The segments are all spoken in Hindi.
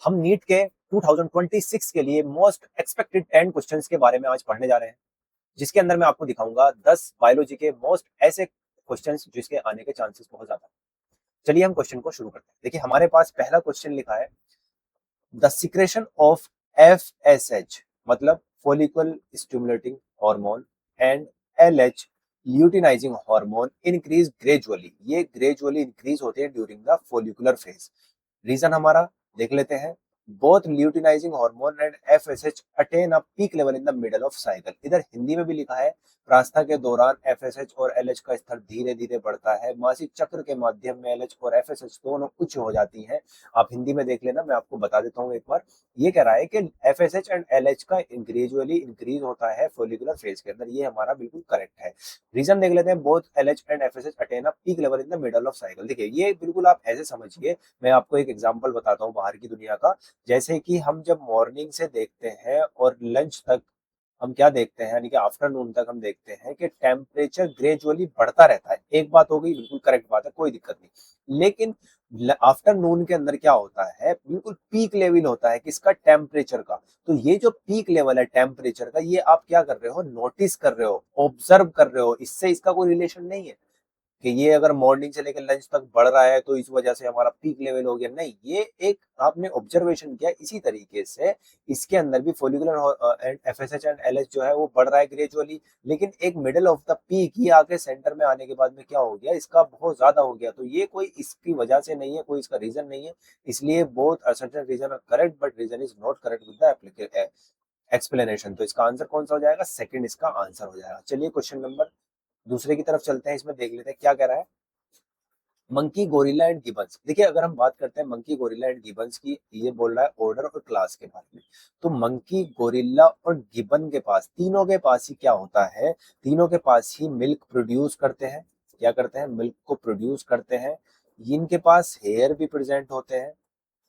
हम नीट के 2026 के लिए मोस्ट एक्सपेक्टेड 10 क्वेश्चंस के बारे में आज पढ़ने जा रहे हैं, जिसके अंदर मैं आपको दिखाऊंगा 10 बायोलॉजी के मोस्ट ऐसे क्वेश्चंस जिसके आने के चांसेस बहुत ज्यादा। चलिए हम क्वेश्चन को शुरू करते हैं। देखिए हमारे पास पहला क्वेश्चन लिखा है, द सिक्रेशन ऑफ FSH मतलब follicle stimulating hormone and LH luteinizing hormone increase gradually. ये ग्रेजुअली इंक्रीज होते हैं during the follicular phase. Reason हमारा देख लेते हैं। Both luteinizing hormone and FSH attain a peak level in the middle of cycle. इधर हिंदी में भी लिखा है, प्रास्था के दौरान FSH और LH का स्तर धीरे धीरे बढ़ता है। मासिक चक्र के माध्यम में LH और FSH दोनों उच्च हो जाती हैं। आप हिंदी में देख लेना, मैं आपको बता देता हूँ एक बार। ये कह रहा है कि FSH एंड LH का ग्रेजुअली इंक्रीज होता है फोलिकुलर फेज के अंदर। ये हमारा बिल्कुल करेक्ट है। रीजन देख लेते हैं, both LH and FSH attain a peak level in the middle of cycle. देखिए ये बिल्कुल आप ऐसे समझिए, मैं आपको एक एग्जांपल बताता हूँ बाहर की दुनिया का। जैसे कि हम जब मॉर्निंग से देखते हैं और लंच तक हम क्या देखते हैं, यानी कि आफ्टरनून तक हम देखते हैं कि टेम्परेचर ग्रेजुअली बढ़ता रहता है। एक बात हो गई, बिल्कुल करेक्ट बात है, कोई दिक्कत नहीं। लेकिन आफ्टरनून के अंदर क्या होता है, बिल्कुल पीक लेवल होता है किसका, टेम्परेचर का। तो ये जो पीक लेवल है टेम्परेचर का, ये आप क्या कर रहे हो, नोटिस कर रहे हो, ऑब्जर्व कर रहे हो। इससे इसका कोई रिलेशन नहीं है कि ये अगर मॉर्निंग से लेकर लंच तक बढ़ रहा है तो इस वजह से हमारा पीक लेवल हो गया। नहीं, ये एक आपने ऑब्जर्वेशन किया। इसी तरीके से इसके अंदर भी follicular and FSH and LH जो है वो बढ़ रहा है ग्रेजुअली। लेकिन एक मिडिल ऑफ द पीक ये आके सेंटर में आने के बाद में क्या हो गया, इसका बहुत ज्यादा हो गया। तो ये कोई इसकी वजह से नहीं है, कोई इसका रीजन नहीं है। इसलिए both assertion reason are correct but reason is not correct with the explanation. तो इसका आंसर कौन सा हो जाएगा, सेकंड इसका आंसर हो जाएगा। चलिए क्वेश्चन नंबर दूसरे की तरफ चलते हैं। इसमें देख लेते हैं क्या कह रहा है। Monkey, gorilla and Gibbons. देखिए अगर हम बात करते हैं मंकी, गोरिल्ला एंड गिबन्स की, ये बोल रहा है ऑर्डर और क्लास के बारे में। तो मंकी, गोरिल्ला और गिबन के पास, तीनों के पास ही क्या होता है, तीनों के पास ही मिल्क प्रोड्यूस करते हैं। क्या करते हैं, मिल्क को प्रोड्यूस करते हैं। इनके पास हेयर भी प्रेजेंट होते हैं,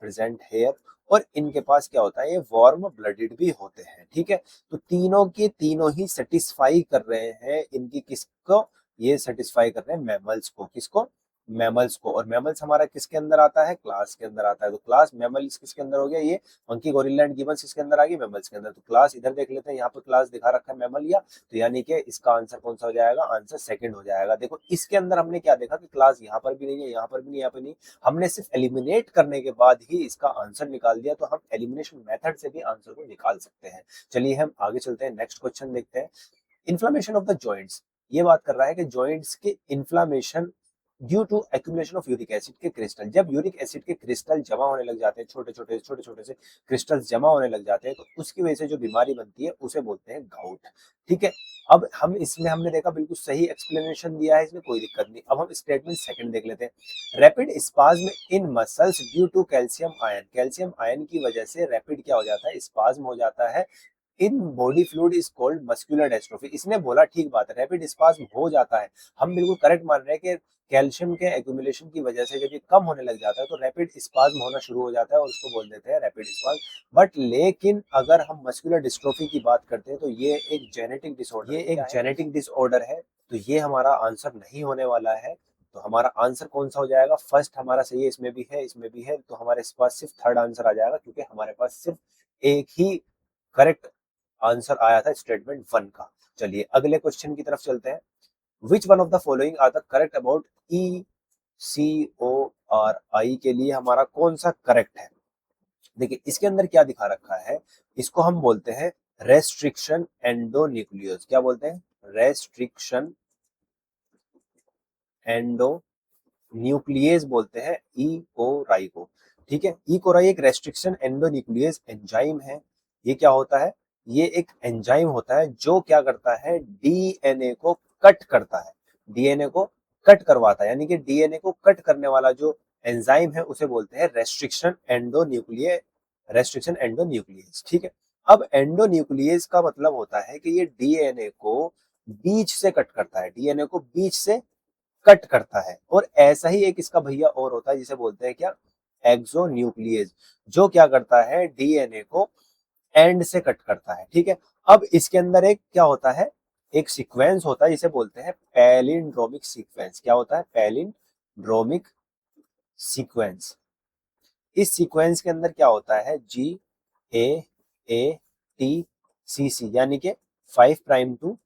प्रेजेंट हेयर। और इनके पास क्या होता है, ये वार्म ब्लडेड भी होते हैं। ठीक है, तो तीनों के तीनों ही सेटिस्फाई कर रहे हैं इनकी किसको, ये सेटिस्फाई कर रहे हैं मैमल्स को। किसको, मैमल्स को। और मैमल्स हमारा किसके अंदर आता है, क्लास के अंदर आता है। तो क्लास मैमल्स किसके अंदर हो गया, ये मंकी, गोरिल्ला एंड गिबन्स किसके अंदर आ गई, मैमल्स के अंदर। तो क्लास इधर देख लेते हैं, यहाँ पर क्लास दिखा रखा है मैमलिया। तो यानी कि इसका आंसर कौन सा हो जाएगा, आंसर सेकंड हो जाएगा। देखो इसके अंदर हमने क्या देखा कि क्लास यहाँ पर भी नहीं है, यहाँ पर भी नहीं, यहाँ पर नहीं। हमने सिर्फ एलिमिनेट करने के बाद ही इसका आंसर निकाल दिया। तो हम एलिमिनेशन मेथड से भी आंसर को निकाल सकते हैं। चलिए हम आगे चलते हैं, नेक्स्ट क्वेश्चन देखते हैं। Inflammation of the joints. ये बात कर रहा है कि जॉइंट्स के inflammation due to accumulation of uric acid के क्रिस्टल। जब यूरिक एसिड के क्रिस्टल जमा होने लग जाते हैं, छोटे छोटे से क्रिस्टल्स जमा होने लग जाते हैं, तो उसकी वजह से जो बीमारी बनती है उसे बोलते हैं गाउट। ठीक है, अब हम इसमें हमने देखा बिल्कुल सही एक्सप्लेनेशन दिया है, इसमें कोई दिक्कत नहीं। अब हम स्टेटमेंट सेकंड देख लेते हैं। Rapid spasm in muscles due to calcium ion. Calcium ion की वजह से रैपिड क्या हो जाता है, स्पाज्म हो जाता है in body fluid is called muscular dystrophy. इसने बोला ठीक बात है, रैपिड स्पाज्म हो जाता है। हम बिल्कुल करेक्ट मान रहे हैं कि कैल्शियम के एक्यूमुलेशन की वजह से जब ये कम होने लग जाता है तो रैपिड स्पाज्म होना शुरू हो जाता है और उसको बोल देते हैं रैपिड स्पाज्म। बट लेकिन अगर हम मस्कुलर डिस्ट्रोफी की बात करते हैं तो ये एक जेनेटिक डिसऑर्डर, ये एक जेनेटिक डिसऑर्डर है। तो ये हमारा आंसर नहीं होने वाला है। तो हमारा आंसर कौन सा हो जाएगा, फर्स्ट हमारा सही है, इसमें भी है, इसमें भी है। तो हमारे पास सिर्फ थर्ड आंसर आ जाएगा, क्योंकि हमारे पास सिर्फ एक ही करेक्ट आंसर आया था स्टेटमेंट वन का। चलिए अगले क्वेश्चन की तरफ चलते हैं। Which one of the following are the correct about ECORI के लिए हमारा कौन सा करेक्ट है। देखिए इसके अंदर क्या दिखा रखा है, इसको हम बोलते हैं रेस्ट्रिक्शन एंडोन्यूक्लियस। क्या बोलते हैं, रेस्ट्रिक्शन एंडोन्यूक्लियस बोलते हैं ECORI को। ठीक है, ECORI एक रेस्ट्रिक्शन एंडोन्यूक्लियस एंजाइम है। ये क्या होता है, ये एक एंजाइम होता है जो क्या करता है, डीएनए को कट करता है, डीएनए को कट करवाता है। यानी कि डीएनए को कट करने वाला जो एंजाइम है उसे बोलते हैं रेस्ट्रिक्शन एंडोन्यूक्लियस, रेस्ट्रिक्शन एंडोन्यूक्लियस। ठीक है, अब एंडोन्यूक्लियस का मतलब होता है कि ये डीएनए को बीच से कट करता है, डीएनए को बीच से कट करता है। और ऐसा ही एक इसका भैया और होता है जिसे बोलते हैं क्या, एक्सोन्यूक्लियस, जो क्या करता है, डीएनए को एंड से कट करता है। ठीक है, अब इसके अंदर एक क्या होता है, एक सीक्वेंस होता है जिसे बोलते हैं पैलिंड्रोमिक सीक्वेंस। क्या होता है, पैलिंड्रोमिक सीक्वेंस। इस सीक्वेंस के अंदर क्या होता है, GAATCC, यानी कि 5 प्राइम टू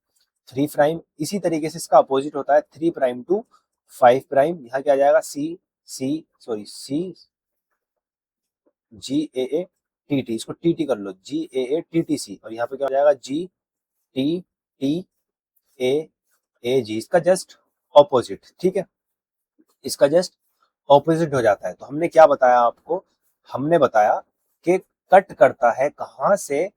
3 प्राइम। इसी तरीके से इसका अपोजिट होता है 3 प्राइम टू 5 प्राइम। यहाँ क्या आ जाएगा, GAATT, इसको TT कर लो, GAATTC। और यहाँ पे क्या हो जाएगा, GTTAAG, इसका जस्ट ऑपोजिट। ठीक है, इसका जस्ट ऑपोजिट हो जाता है। तो हमने क्या बताया आपको, हमने बताया कि कट करता है कहां से,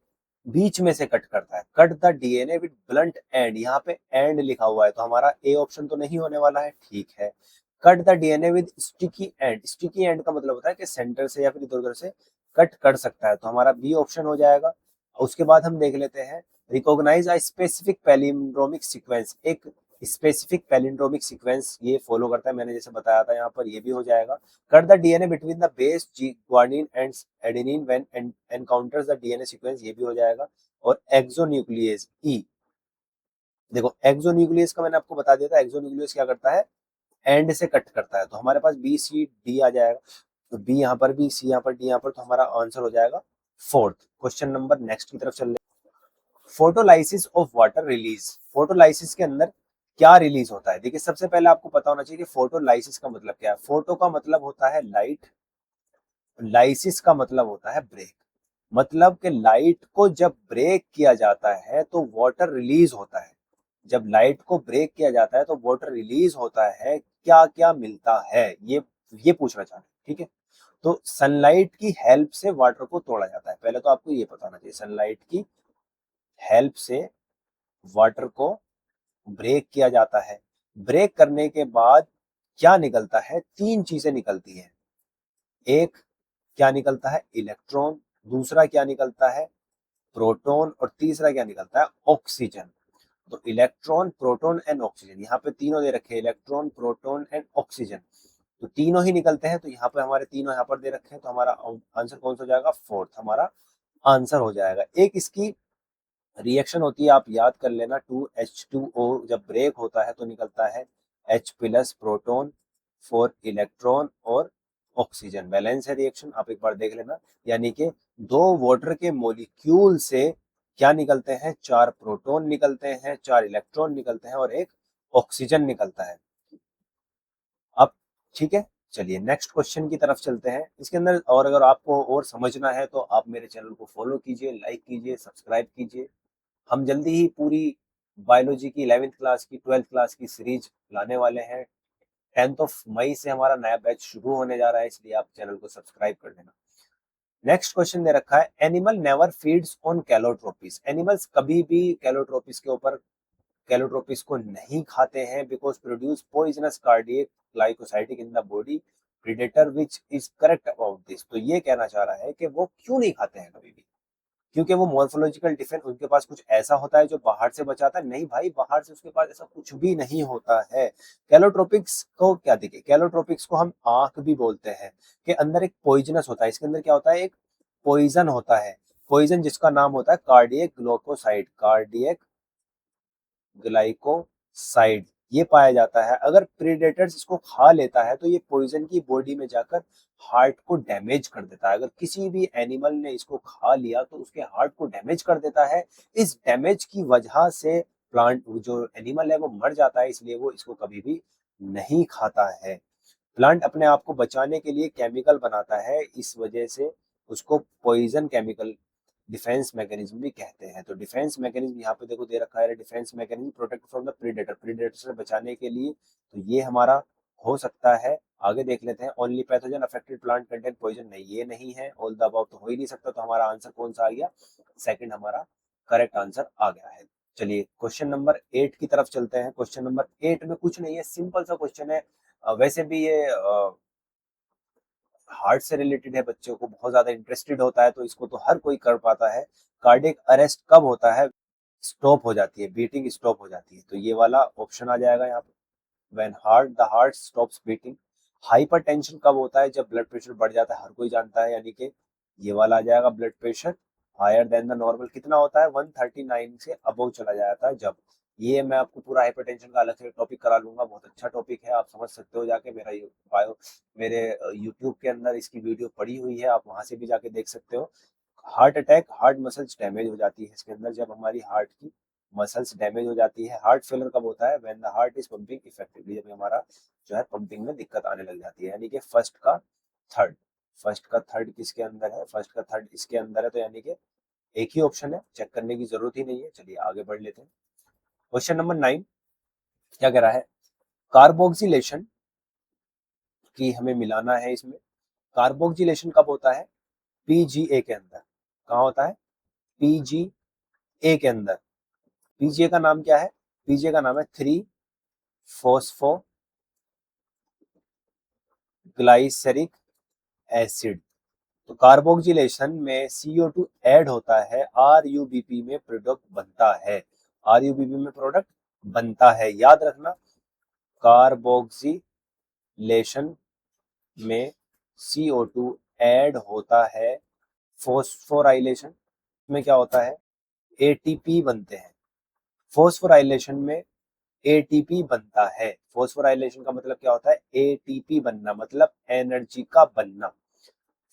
बीच में से कट करता है। Cut the DNA with blunt and, यहाँ पे एंड लिखा हुआ है तो हमारा ए ऑप्शन तो नहीं होने वाला है। ठीक है, cut the DNA with sticky and, sticky and का मतलब होता है कि सेंटर से या फिर इधर उधर से कट कर सकता है, तो हमारा बी ऑप्शन हो जाएगा। उसके बाद हम देख लेते हैं, recognise a specific palindromic sequence, एक स्पेसिफिक पैलिंड्रोमिक सीक्वेंस ये फॉलो करता है, मैंने जैसे बताया था यहाँ पर, ये भी हो जाएगा। Cut the DNA between the base guanine and adenine when encounters the DNA sequence, ये भी हो जाएगा। और एक्सोन्यूक्लियस ई, देखो एक्सोन्यूक्लियस का मैंने आपको बता दिया था, एक्सोन्यूक्लियस क्या करता है, एंड से कट करता है। तो हमारे पास बी सी डी आ जाएगा, तो बी यहाँ पर भी, सी यहाँ पर, डी यहाँ पर, तो हमारा आंसर हो जाएगा फोर्थ। क्वेश्चन नंबर नेक्स्ट की तरफ चल रहे, photolysis of water release. Photolysis के अंदर क्या रिलीज होता है, देखिए सबसे पहले आपको पता होना चाहिए कि फोटोलाइसिस का मतलब क्या है। फोटो का मतलब होता है लाइट, लाइसिस का मतलब होता है ब्रेक। मतलब कि लाइट को जब ब्रेक किया जाता है तो वाटर रिलीज होता है। जब लाइट को ब्रेक किया जाता है तो वाटर रिलीज होता है, क्या क्या मिलता है, ये पूछना चाह रहे हैं। ठीक है, तो सनलाइट की हेल्प से वाटर को तोड़ा जाता है, पहले तो आपको ये पता होना चाहिए, सनलाइट की हेल्प से वाटर को ब्रेक किया जाता है। ब्रेक करने के बाद क्या निकलता है, तीन चीजें निकलती हैं। एक क्या निकलता है, इलेक्ट्रॉन। दूसरा क्या निकलता है, प्रोटॉन। और तीसरा क्या निकलता है, ऑक्सीजन। तो इलेक्ट्रॉन, प्रोटॉन एंड ऑक्सीजन, यहाँ पे तीनों दे रखे हैं, इलेक्ट्रॉन, प्रोटॉन एंड ऑक्सीजन। तो तीनों ही निकलते हैं, तो यहाँ पे हमारे तीनों यहाँ पर दे रखे हैं, तो हमारा आंसर कौन सा हो जाएगा, फोर्थ हमारा आंसर हो जाएगा। एक इसकी रिएक्शन होती है, आप याद कर लेना, 2H2O जब ब्रेक होता है तो निकलता है H प्लस प्रोटॉन, 4 इलेक्ट्रॉन और ऑक्सीजन। बैलेंस है रिएक्शन, आप एक बार देख लेना। यानी कि दो वाटर के मॉलिक्यूल से क्या निकलते हैं, 4 प्रोटॉन निकलते हैं, 4 इलेक्ट्रॉन निकलते हैं और एक ऑक्सीजन निकलता है। अब ठीक है, चलिए नेक्स्ट क्वेश्चन की तरफ चलते हैं। इसके अंदर और अगर आपको और समझना है तो आप मेरे चैनल को फॉलो कीजिए, लाइक कीजिए, सब्सक्राइब कीजिए। हम जल्दी ही पूरी बायोलॉजी की 11th क्लास की, 12th क्लास की सीरीज लाने वाले हैं। 10th ऑफ मई से हमारा नया बैच शुरू होने जा रहा है, इसलिए आप चैनल को सब्सक्राइब कर देना। नेक्स्ट क्वेश्चन दे रखा है, animal never feeds on Calotropis. Animals कभी भी कैलोट्रोपिस के ऊपर, कैलोट्रोपिस को नहीं खाते हैं, because produce poisonous cardiac ग्लाइकोसाइटिक in the body predator which is correct about this. तो ये कहना चाह रहा है कि वो क्यों नहीं खाते हैं कभी भी, क्योंकि वो मॉर्फोलॉजिकल डिफेंस, उनके पास कुछ ऐसा होता है जो बाहर से बचाता है। नहीं भाई, बाहर से उसके पास ऐसा कुछ भी नहीं होता है। कैलोट्रोपिक्स को क्या, देखिए कैलोट्रोपिक्स को हम आंख भी बोलते हैं, के अंदर एक पॉइजनस होता है, इसके अंदर क्या होता है, एक पॉइजन होता है। पॉइजन जिसका नाम होता है कार्डियक ग्लूकोसाइड, कार्डियक ग्लाइकोसाइड, ये पाया जाता है। अगर प्रीडेटर्स इसको खा लेता है तो ये पॉइजन की बॉडी में जाकर हार्ट को डैमेज कर देता है। अगर किसी भी एनिमल ने इसको खा लिया तो उसके हार्ट को डैमेज कर देता है। इस डैमेज की वजह से प्लांट, जो एनिमल है वो मर जाता है, इसलिए वो इसको कभी भी नहीं खाता है। प्लांट अपने आप को बचाने के लिए केमिकल बनाता है, इस वजह से उसको पॉइजन केमिकल डिफेंस मैकेनिज्म भी कहते हैं। तो डिफेंस मैकेनिज्म यहाँ पे देखो दे रखा है, defence mechanism protect from the predator, predator से बचाने के लिए। तो ये हमारा हो सकता है। आगे देख लेते हैं, only pathogen affected plant contain poison, नहीं ये नहीं है, ऑल द अबव तो हो ही नहीं सकता। तो हमारा आंसर कौन सा आ गया, सेकंड हमारा करेक्ट आंसर आ गया है। चलिए क्वेश्चन नंबर 8 की तरफ चलते हैं। क्वेश्चन नंबर 8 में कुछ नहीं है, सिंपल सा क्वेश्चन है। वैसे भी ये हार्ट से रिलेटेड है, बच्चों को बहुत ज्यादा इंटरेस्टेड होता है, तो इसको तो हर कोई कर पाता है। कार्डियक अरेस्ट कब होता है, स्टॉप हो जाती है, बीटिंग स्टॉप हो जाती है, तो ये वाला ऑप्शन आ जाएगा यहाँ पे, when heart stops beating. Hypertension कब होता है, जब ब्लड प्रेशर बढ़ जाता है, हर कोई जानता है, यानी कि ये वाला आ जाएगा, blood pressure higher than the normal कितना होता है, 139 से अबव चला जाता है जब। ये मैं आपको पूरा हाइपरटेंशन का अलग से टॉपिक करा लूंगा, बहुत अच्छा टॉपिक है, आप समझ सकते हो जाके। मेरे यूट्यूब के अंदर इसकी वीडियो पड़ी हुई है, आप वहां से भी जाके देख सकते हो। Heart attack, heart muscles damage हो जाती है इसके अंदर, जब हमारी हार्ट की मसल्स डैमेज हो जाती है। हार्ट फेलर कब होता है? When the heart is pumping effectively, जब हमारा जो है पंपिंग में दिक्कत आने लग जाती है। यानी कि थर्ड फर्स्ट का थर्ड किसके अंदर है? फर्स्ट का थर्ड इसके अंदर है, तो यानी कि एक ही ऑप्शन है, चेक करने की जरूरत ही नहीं है। चलिए आगे बढ़ लेते हैं। क्वेश्चन नंबर 9 क्या कह रहा है? कार्बोक्सिलेशन की हमें मिलाना है इसमें। कार्बोक्सिलेशन कब होता है? पीजीए के अंदर। कहाँ होता है? पीजीए के अंदर। पीजीए का नाम क्या है? पीजीए का नाम है 3-फॉस्फोग्लाइसेरिक एसिड। तो कार्बोक्सिलेशन में CO2 ऐड होता है, आरयूबीपी में प्रोडक्ट बनता है। आरयूबीपी में प्रोडक्ट बनता है, याद रखना। कार्बोक्सिलेशन में CO2 ऐड होता है। फॉस्फोराइलेशन में क्या होता है? एटीपी बनते हैं। फॉस्फोराइलेशन में एटीपी बनता है। फॉस्फोराइलेशन का मतलब क्या होता है? एटीपी बनना, मतलब एनर्जी का बनना।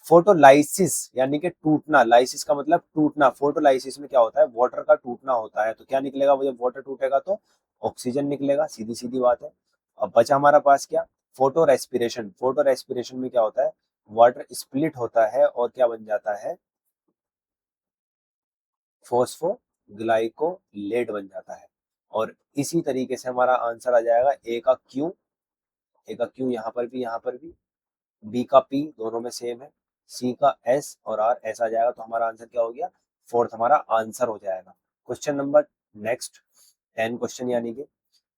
फोटोलाइसिस यानी कि टूटना, लाइसिस का मतलब टूटना। फोटोलाइसिस में क्या होता है? वाटर का टूटना होता है। तो क्या निकलेगा? वो जब वाटर टूटेगा तो ऑक्सीजन निकलेगा, सीधी सीधी बात है। अब बचा हमारा पास क्या? Photo respiration. फोटो रेस्पिरेशन में क्या होता है? वाटर स्प्लिट होता है और क्या बन जाता है? फोस्फोग्लाइकोलेट बन जाता है। और इसी तरीके से हमारा आंसर आ जाएगा ए का क्यू। ए का क्यू यहाँ पर भी, यहाँ पर भी। बी का पी, दोनों में सेम है। सी का एस और आर, ऐसा आ जाएगा। तो हमारा आंसर क्या हो गया? फोर्थ हमारा आंसर हो जाएगा। क्वेश्चन नंबर नेक्स्ट 10 क्वेश्चन, यानी कि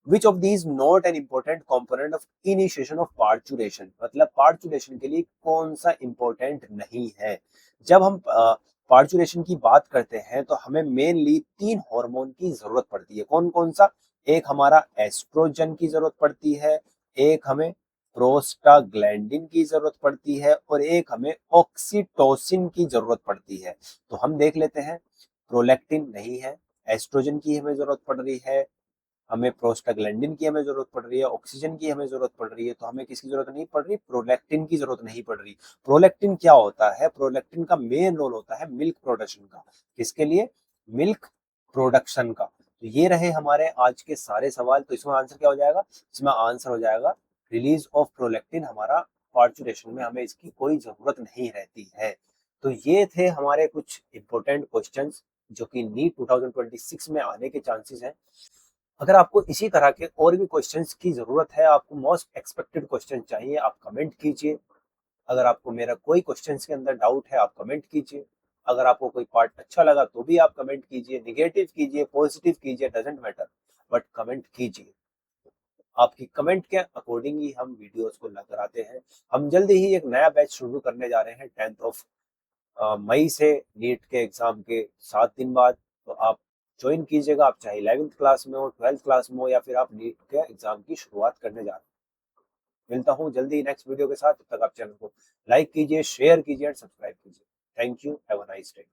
which of these not an important component of initiation of parturition. मतलब पार्चुरेशन के लिए कौन सा इंपॉर्टेंट नहीं है? जब हम पार्चुरेशन की बात करते हैं तो हमें मेनली 3 हार्मोन की जरूरत पड़ती है। कौन कौन सा? एक हमारा एस्ट्रोजन की जरूरत पड़ती है, एक हमें प्रोस्टाग्लैंडिन की जरूरत पड़ती है, और एक हमें ऑक्सीटोसिन की जरूरत पड़ती है। तो हम देख लेते हैं। प्रोलैक्टिन नहीं है, एस्ट्रोजन की हमें जरूरत पड़ रही है, हमें प्रोस्टाग्लैंडिन की हमें जरूरत पड़ रही है, ऑक्सीजन की हमें जरूरत पड़ रही है। तो हमें किसकी जरूरत नहीं पड़ रही? प्रोलैक्टिन की जरूरत नहीं पड़ रही। प्रोलैक्टिन क्या होता है? प्रोलैक्टिन का मेन रोल होता है मिल्क प्रोडक्शन का। किसके लिए? मिल्क प्रोडक्शन का। तो ये रहे हमारे आज के सारे सवाल। तो इसमें आंसर क्या हो जाएगा? इसमें आंसर हो जाएगा रिलीज ऑफ प्रोलैक्टिन। हमारा पार्चुरेशन में हमें इसकी कोई जरूरत नहीं रहती है। तो ये थे हमारे कुछ इंपॉर्टेंट क्वेश्चंस जो कि नीट 2026 में आने के चांसेस हैं। अगर आपको इसी तरह के और भी क्वेश्चंस की जरूरत है, आपको मोस्ट एक्सपेक्टेड क्वेश्चन चाहिए, आप कमेंट कीजिए। अगर आपको मेरा कोई क्वेश्चंस के अंदर डाउट है, आप कमेंट कीजिए। अगर आपको कोई पार्ट अच्छा लगा तो भी आप कमेंट कीजिए, निगेटिव कीजिए, पॉजिटिव कीजिए, डजेंट मैटर, बट कमेंट कीजिए। आपकी कमेंट के अकॉर्डिंग ही हम वीडियोस को लेकर आते हैं। हम जल्दी ही एक नया बैच शुरू करने जा रहे हैं 10th ऑफ मई से, नीट के एग्जाम के 7 दिन बाद। तो आप ज्वाइन कीजिएगा, आप चाहे 11th क्लास में हो, 12th क्लास में हो, या फिर आप नीट के एग्जाम की शुरुआत करने जा रहे हैं। मिलता हूँ जल्दी नेक्स्ट वीडियो के साथ। तब तक आप चैनल को लाइक कीजिए, शेयर कीजिए और सब्सक्राइब कीजिए। Thank you, have a nice day.